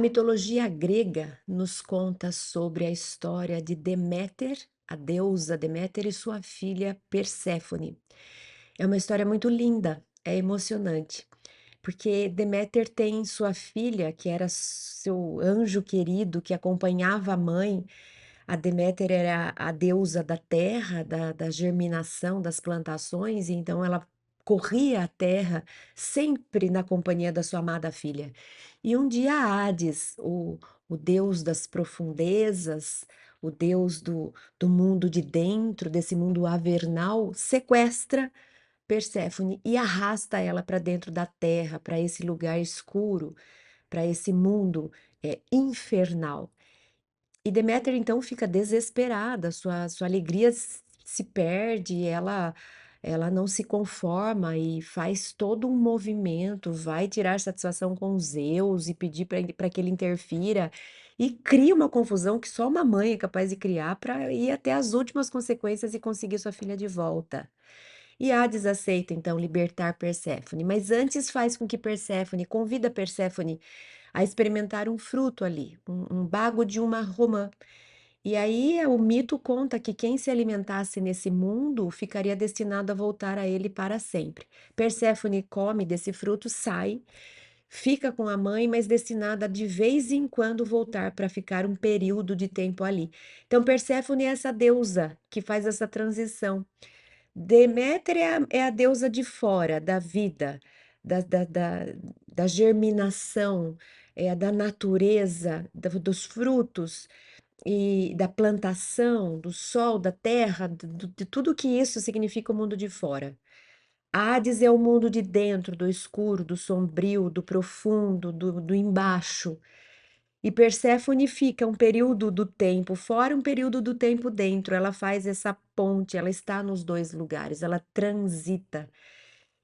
A mitologia grega nos conta sobre a história de Deméter, a deusa Deméter e sua filha Perséfone. É uma história muito linda, é emocionante, porque Deméter tem sua filha, que era seu anjo querido, que acompanhava a mãe. A Deméter era a deusa da terra, da germinação das plantações, e então ela corria a terra sempre na companhia da sua amada filha. E um dia Hades, o deus das profundezas, o deus do mundo de dentro, desse mundo avernal, sequestra Perséfone e arrasta ela para dentro da terra, para esse lugar escuro, para esse mundo infernal. E Deméter então fica desesperada, sua alegria se perde, ela não se conforma e faz todo um movimento, vai tirar satisfação com Zeus e pedir para que ele interfira, e cria uma confusão que só uma mãe é capaz de criar para ir até as últimas consequências e conseguir sua filha de volta. E Hades aceita então libertar Perséfone, mas antes faz com que Perséfone convida Perséfone a experimentar um fruto ali, um bago de uma romã. E aí o mito conta que quem se alimentasse nesse mundo ficaria destinado a voltar a ele para sempre. Perséfone come desse fruto, sai, fica com a mãe, mas destinada a de vez em quando voltar para ficar um período de tempo ali. Então Perséfone é essa deusa que faz essa transição. Deméter é a deusa de fora, da vida, da, da, da, da germinação, é a da natureza, dos frutos e da plantação, do sol, da terra, de tudo que isso significa o mundo de fora. Hades é o mundo de dentro, do escuro, do sombrio, do profundo, do embaixo. E Perséfone fica um período do tempo fora, um período do tempo dentro. Ela faz essa ponte, ela está nos dois lugares, ela transita.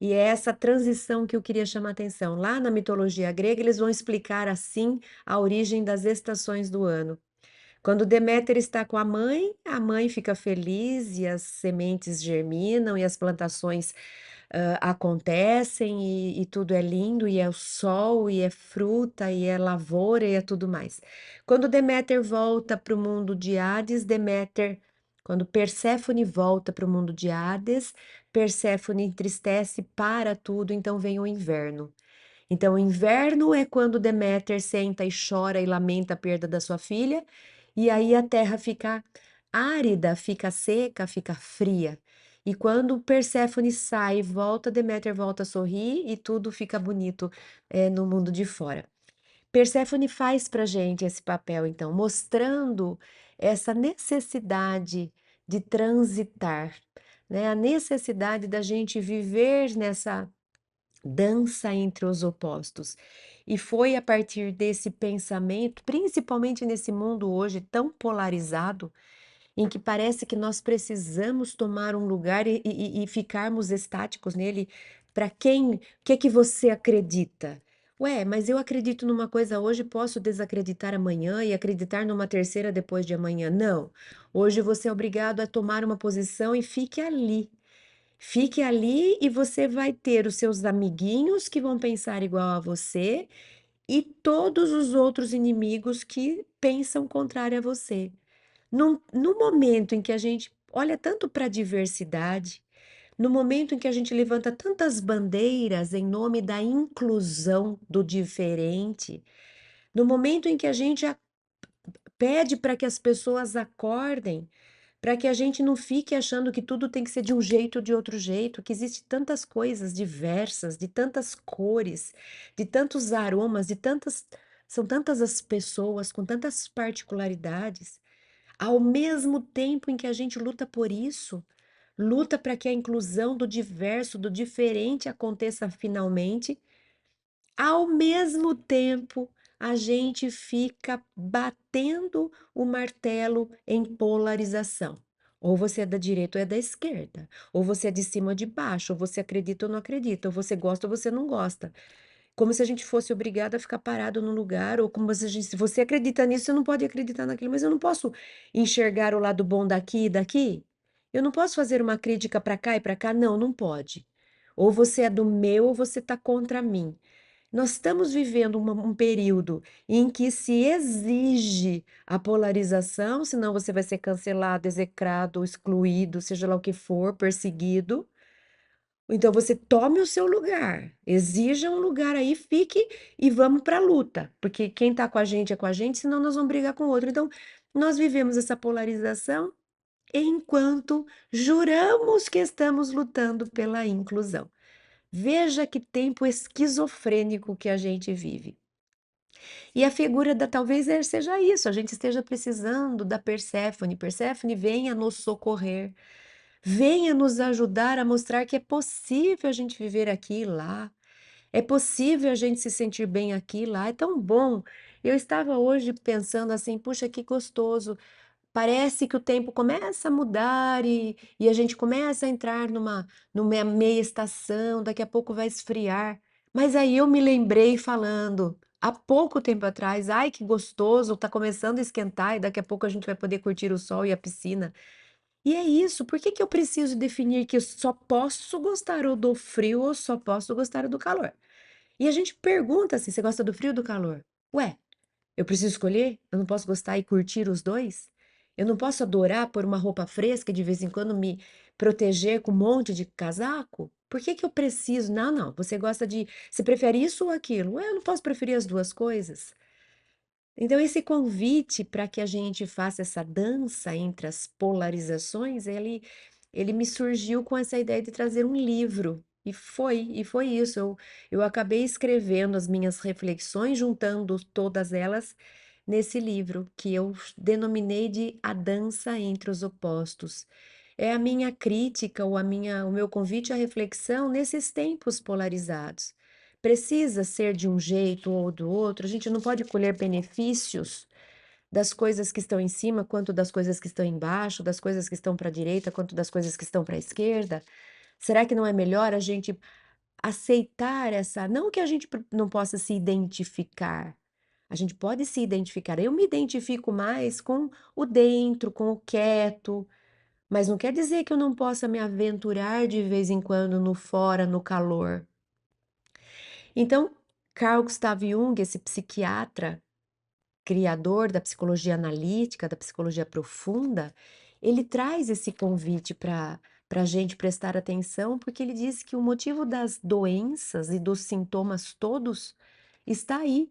E é essa transição que eu queria chamar a atenção. Lá na mitologia grega, eles vão explicar assim a origem das estações do ano. Quando Deméter está com a mãe fica feliz e as sementes germinam e as plantações acontecem e tudo é lindo, e é o sol, e é fruta, e é lavoura, e é tudo mais. Quando Deméter volta para o mundo de Hades, quando Perséfone volta para o mundo de Hades, Perséfone entristece para tudo, então vem o inverno. Então, o inverno é quando Deméter senta e chora e lamenta a perda da sua filha, e aí a terra fica árida, fica seca, fica fria. E quando Perséfone sai e volta, Deméter volta a sorrir e tudo fica bonito, no mundo de fora. Perséfone faz pra gente esse papel, então, mostrando essa necessidade de transitar, né? A necessidade da gente viver nessa dança entre os opostos. E foi a partir desse pensamento, principalmente nesse mundo hoje tão polarizado, em que parece que nós precisamos tomar um lugar e ficarmos estáticos nele. Para quem, o que é que você acredita? Ué, mas eu acredito numa coisa hoje, posso desacreditar amanhã e acreditar numa terceira depois de amanhã. Não. Hoje você é obrigado a tomar uma posição e fique ali. Fique ali e você vai ter os seus amiguinhos que vão pensar igual a você e todos os outros inimigos que pensam contrário a você. No momento em que a gente olha tanto para a diversidade, no momento em que a gente levanta tantas bandeiras em nome da inclusão do diferente, no momento em que a gente pede para que as pessoas acordem, para que a gente não fique achando que tudo tem que ser de um jeito ou de outro jeito, que existe tantas coisas diversas, de tantas cores, de tantos aromas, são tantas as pessoas com tantas particularidades. Ao mesmo tempo em que a gente luta por isso, luta para que a inclusão do diverso, do diferente aconteça finalmente, ao mesmo tempo, a gente fica batendo o martelo em polarização. Ou você é da direita ou é da esquerda. Ou você é de cima ou de baixo. Ou você acredita ou não acredita. Ou você gosta ou você não gosta. Como se a gente fosse obrigado a ficar parado num lugar. Ou como se a gente, se você acredita nisso, você não pode acreditar naquilo. Mas eu não posso enxergar o lado bom daqui e daqui. Eu não posso fazer uma crítica para cá e para cá. Não, não pode. Ou você é do meu ou você está contra mim. Nós estamos vivendo um período em que se exige a polarização, senão você vai ser cancelado, execrado, excluído, seja lá o que for, perseguido. Então você tome o seu lugar, exija um lugar aí, fique e vamos para a luta, porque quem está com a gente é com a gente, senão nós vamos brigar com o outro. Então, nós vivemos essa polarização enquanto juramos que estamos lutando pela inclusão. Veja que tempo esquizofrênico que a gente vive. E a figura da talvez seja isso, a gente esteja precisando da Perséfone. Perséfone, venha nos socorrer, venha nos ajudar a mostrar que é possível a gente viver aqui e lá, é possível a gente se sentir bem aqui e lá, é tão bom. Eu estava hoje pensando assim, puxa, que gostoso. Parece que o tempo começa a mudar e a gente começa a entrar numa meia estação, daqui a pouco vai esfriar. Mas aí eu me lembrei falando, há pouco tempo atrás, ai que gostoso, tá começando a esquentar e daqui a pouco a gente vai poder curtir o sol e a piscina. E é isso, por que que eu preciso definir que eu só posso gostar ou do frio ou só posso gostar do calor? E a gente pergunta assim, você gosta do frio ou do calor? Ué, eu preciso escolher? Eu não posso gostar e curtir os dois? Eu não posso adorar por uma roupa fresca e de vez em quando me proteger com um monte de casaco? Por que que eu preciso? Não, não, você gosta de. Você prefere isso ou aquilo? Ué, eu não posso preferir as duas coisas. Então, esse convite para que a gente faça essa dança entre as polarizações, ele me surgiu com essa ideia de trazer um livro. E foi isso. Eu acabei escrevendo as minhas reflexões, juntando todas elas nesse livro, que eu denominei de A Dança entre os Opostos. É a minha crítica ou o meu convite à reflexão nesses tempos polarizados. Precisa ser de um jeito ou do outro, a gente não pode colher benefícios das coisas que estão em cima, quanto das coisas que estão embaixo, das coisas que estão para a direita, quanto das coisas que estão para a esquerda. Será que não é melhor a gente aceitar essa. Não que a gente não possa se identificar. A gente pode se identificar. Eu me identifico mais com o dentro, com o quieto, mas não quer dizer que eu não possa me aventurar de vez em quando no fora, no calor. Então, Carl Gustav Jung, esse psiquiatra, criador da psicologia analítica, da psicologia profunda, ele traz esse convite para a gente prestar atenção, porque ele diz que o motivo das doenças e dos sintomas todos está aí.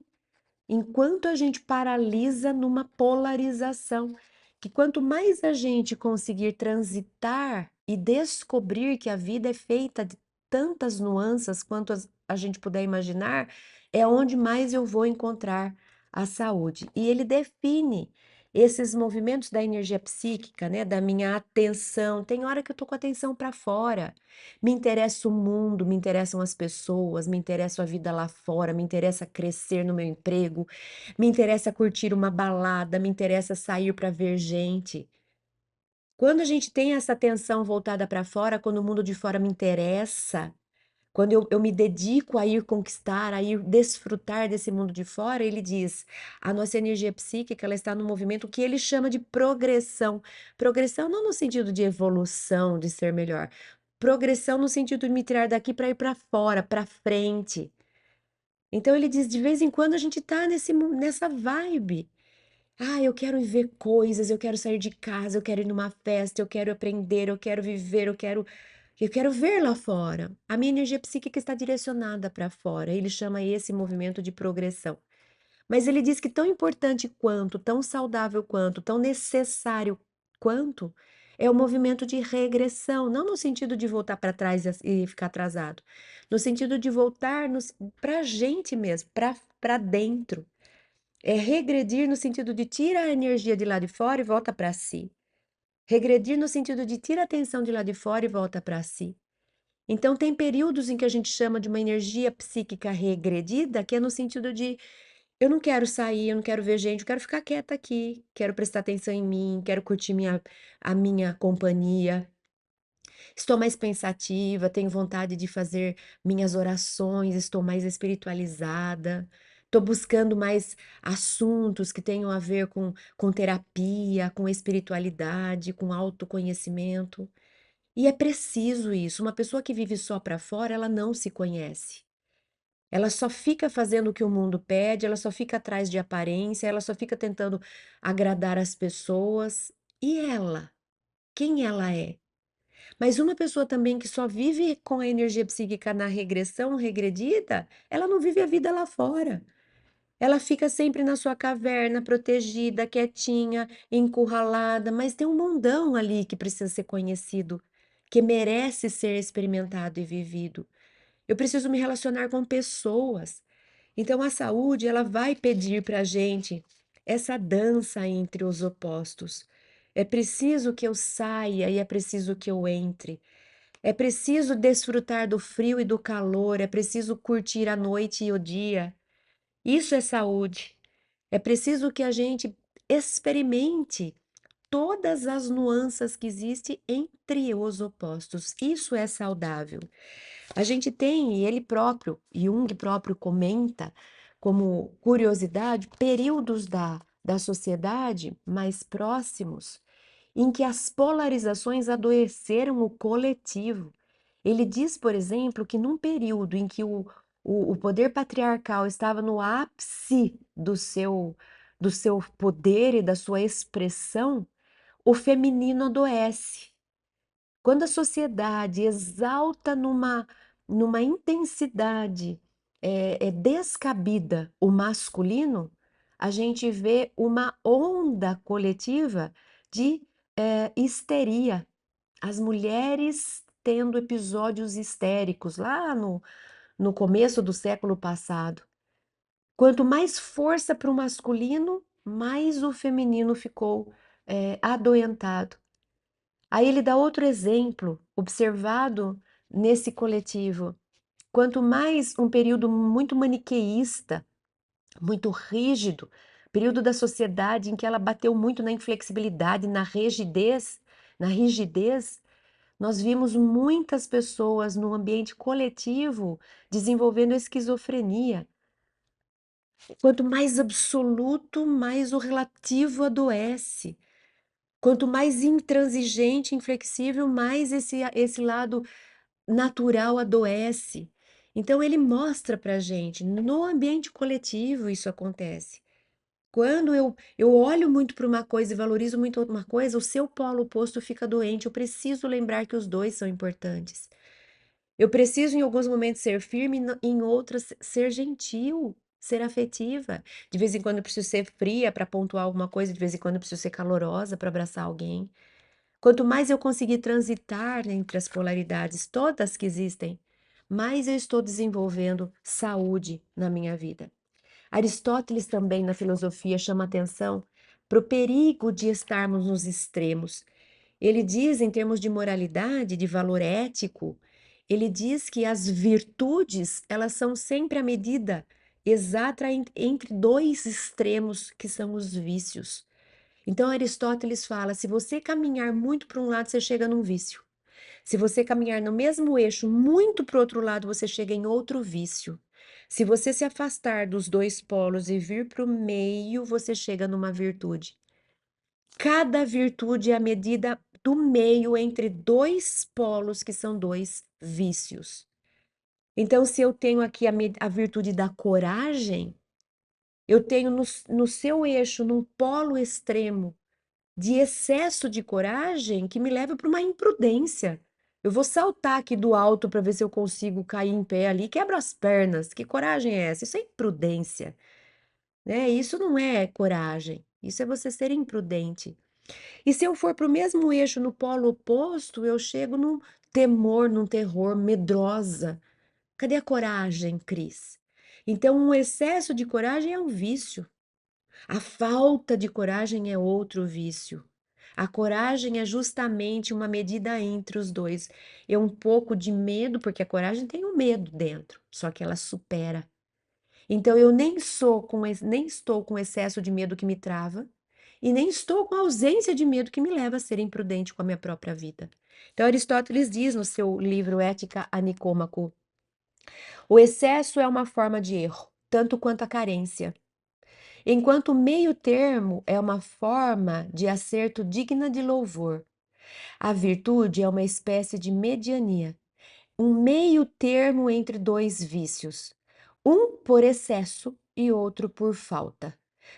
Enquanto a gente paralisa numa polarização, que quanto mais a gente conseguir transitar e descobrir que a vida é feita de tantas nuances quanto a gente puder imaginar, é onde mais eu vou encontrar a saúde. E ele define esses movimentos da energia psíquica, né, da minha atenção. Tem hora que eu tô com a atenção para fora. Me interessa o mundo, me interessam as pessoas, me interessa a vida lá fora, me interessa crescer no meu emprego, me interessa curtir uma balada, me interessa sair para ver gente. Quando a gente tem essa atenção voltada para fora, quando o mundo de fora me interessa, quando eu me dedico a ir conquistar, a ir desfrutar desse mundo de fora, ele diz, a nossa energia psíquica, ela está no movimento que ele chama de progressão. Progressão não no sentido de evolução, de ser melhor. Progressão no sentido de me tirar daqui para ir para fora, para frente. Então ele diz, de vez em quando a gente tá nessa vibe. Ah, eu quero ver coisas, eu quero sair de casa, eu quero ir numa festa, eu quero aprender, eu quero viver, eu quero ver lá fora. A minha energia psíquica está direcionada para fora. Ele chama esse movimento de progressão. Mas ele diz que tão importante quanto, tão saudável quanto, tão necessário quanto, é o movimento de regressão, não no sentido de voltar para trás e ficar atrasado, no sentido de voltar para a gente mesmo, para dentro. É regredir no sentido de tira a energia de lá de fora e volta para si. Regredir no sentido de tira a atenção de lá de fora e volta para si. Então, tem períodos em que a gente chama de uma energia psíquica regredida, que é no sentido de eu não quero sair, eu não quero ver gente, eu quero ficar quieta aqui, quero prestar atenção em mim, quero curtir a minha companhia. Estou mais pensativa, tenho vontade de fazer minhas orações, estou mais espiritualizada, estou buscando mais assuntos que tenham a ver com terapia, com espiritualidade, com autoconhecimento. E é preciso isso. Uma pessoa que vive só para fora, ela não se conhece. Ela só fica fazendo o que o mundo pede, ela só fica atrás de aparência, ela só fica tentando agradar as pessoas. E ela? Quem ela é? Mas uma pessoa também que só vive com a energia psíquica na regressão, regredida, ela não vive a vida lá fora. Ela fica sempre na sua caverna, protegida, quietinha, encurralada, mas tem um mundão ali que precisa ser conhecido, que merece ser experimentado e vivido. Eu preciso me relacionar com pessoas. Então, a saúde, ela vai pedir para a gente essa dança entre os opostos. É preciso que eu saia e é preciso que eu entre. É preciso desfrutar do frio e do calor, é preciso curtir a noite e o dia. Isso é saúde. É preciso que a gente experimente todas as nuances que existem entre os opostos. Isso é saudável. A gente tem, e ele próprio, Jung próprio comenta, como curiosidade, períodos da sociedade mais próximos em que as polarizações adoeceram o coletivo. Ele diz, por exemplo, que num período em que o poder patriarcal estava no ápice do seu poder e da sua expressão, o feminino adoece. Quando a sociedade exalta numa intensidade descabida o masculino, a gente vê uma onda coletiva de histeria. As mulheres tendo episódios histéricos lá no começo do século passado. Quanto mais força para o masculino, mais o feminino ficou adoentado. Aí ele dá outro exemplo, observado nesse coletivo. Quanto mais um período muito maniqueísta, muito rígido, período da sociedade em que ela bateu muito na inflexibilidade, na rigidez, nós vimos muitas pessoas no ambiente coletivo desenvolvendo esquizofrenia. Quanto mais absoluto, mais o relativo adoece. Quanto mais intransigente, inflexível, mais esse lado natural adoece. Então ele mostra para gente, no ambiente coletivo isso acontece. Quando eu olho muito para uma coisa e valorizo muito uma coisa, o seu polo oposto fica doente. Eu preciso lembrar que os dois são importantes. Eu preciso, em alguns momentos, ser firme, em outras, ser gentil, ser afetiva. De vez em quando eu preciso ser fria para pontuar alguma coisa, de vez em quando eu preciso ser calorosa para abraçar alguém. Quanto mais eu conseguir transitar entre as polaridades, todas que existem, mais eu estou desenvolvendo saúde na minha vida. Aristóteles também, na filosofia, chama atenção para o perigo de estarmos nos extremos. Ele diz, em termos de moralidade, de valor ético, ele diz que as virtudes, elas são sempre a medida exata entre dois extremos, que são os vícios. Então, Aristóteles fala: se você caminhar muito para um lado, você chega num vício. Se você caminhar no mesmo eixo muito para o outro lado, você chega em outro vício. Se você se afastar dos dois polos e vir para o meio, você chega numa virtude. Cada virtude é a medida do meio entre dois polos, que são dois vícios. Então, se eu tenho aqui a virtude da coragem, eu tenho no seu eixo, num polo extremo, de excesso de coragem que me leva para uma imprudência. Eu vou saltar aqui do alto para ver se eu consigo cair em pé ali, quebro as pernas. Que coragem é essa? Isso é imprudência, né? Isso não é coragem. Isso é você ser imprudente. E se eu for para o mesmo eixo no polo oposto, eu chego num temor, num terror, medrosa. Cadê a coragem, Cris? Então, um excesso de coragem é um vício. A falta de coragem é outro vício. A coragem é justamente uma medida entre os dois. É um pouco de medo, porque a coragem tem o medo dentro, só que ela supera. Então eu nem estou com excesso de medo que me trava, e nem estou com ausência de medo que me leva a ser imprudente com a minha própria vida. Então Aristóteles diz no seu livro Ética a Nicômaco: o excesso é uma forma de erro, tanto quanto a carência. Enquanto o meio termo é uma forma de acerto digna de louvor, a virtude é uma espécie de mediania, um meio termo entre dois vícios. um por excesso e outro por falta.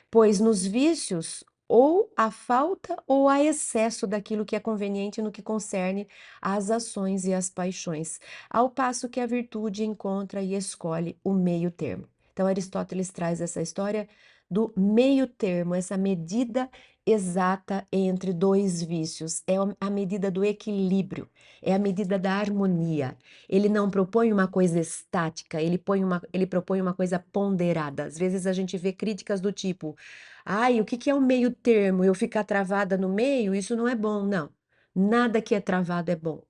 Pois nos vícios, ou há falta ou há excesso daquilo que é conveniente no que concerne às ações e às paixões, ao passo que a virtude encontra e escolhe o meio termo. Então, Aristóteles traz essa história do meio termo, essa medida exata entre dois vícios, é a medida do equilíbrio, é a medida da harmonia. Ele não propõe uma coisa estática, ele propõe uma coisa ponderada. Às vezes a gente vê críticas do tipo: ai, o que que é o meio termo? Eu ficar travada no meio? Isso não é bom. Não, nada que é travado é bom.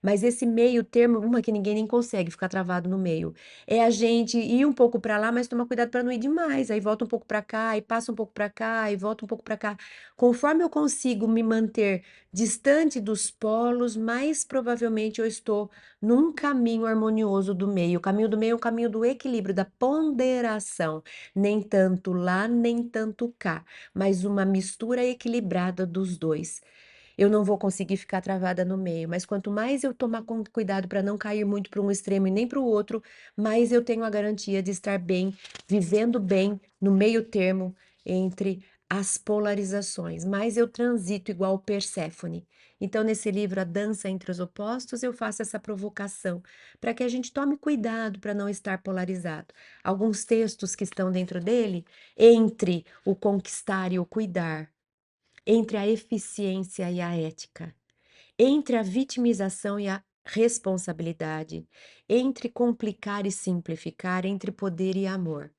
Mas esse meio termo, uma que ninguém nem consegue ficar travado no meio, é a gente ir um pouco para lá, mas tomar cuidado para não ir demais. Aí volta um pouco para cá, e passa um pouco para cá, e volta um pouco para cá. Conforme eu consigo me manter distante dos polos, mais provavelmente eu estou num caminho harmonioso do meio. O caminho do meio é o caminho do equilíbrio, da ponderação. Nem tanto lá, nem tanto cá, mas uma mistura equilibrada dos dois. Eu não vou conseguir ficar travada no meio, mas quanto mais eu tomar cuidado para não cair muito para um extremo e nem para o outro, mais eu tenho a garantia de estar bem, vivendo bem no meio termo entre as polarizações. Mais eu transito igual Perséfone. Então, nesse livro, A Dança entre os Opostos, eu faço essa provocação para que a gente tome cuidado para não estar polarizado. Alguns textos que estão dentro dele, entre o conquistar e o cuidar, entre a eficiência e a ética, entre a vitimização e a responsabilidade, entre complicar e simplificar, entre poder e amor.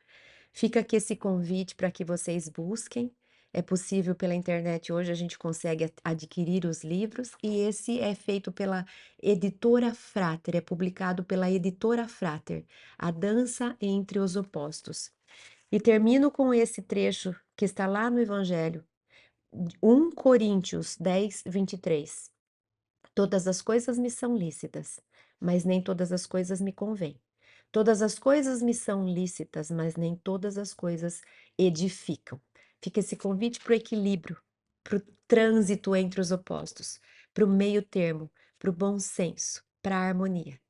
Fica aqui esse convite para que vocês busquem. É possível pela internet hoje, a gente consegue adquirir os livros, e esse é feito pela editora Frater, é publicado pela editora Frater, A Dança entre os Opostos. E termino com esse trecho que está lá no Evangelho, 1 Coríntios 10, 23. Todas as coisas me são lícitas, mas nem todas as coisas me convêm. Todas as coisas me são lícitas, mas nem todas as coisas edificam. Fica esse convite para o equilíbrio, para o trânsito entre os opostos, para o meio termo, para o bom senso, para a harmonia.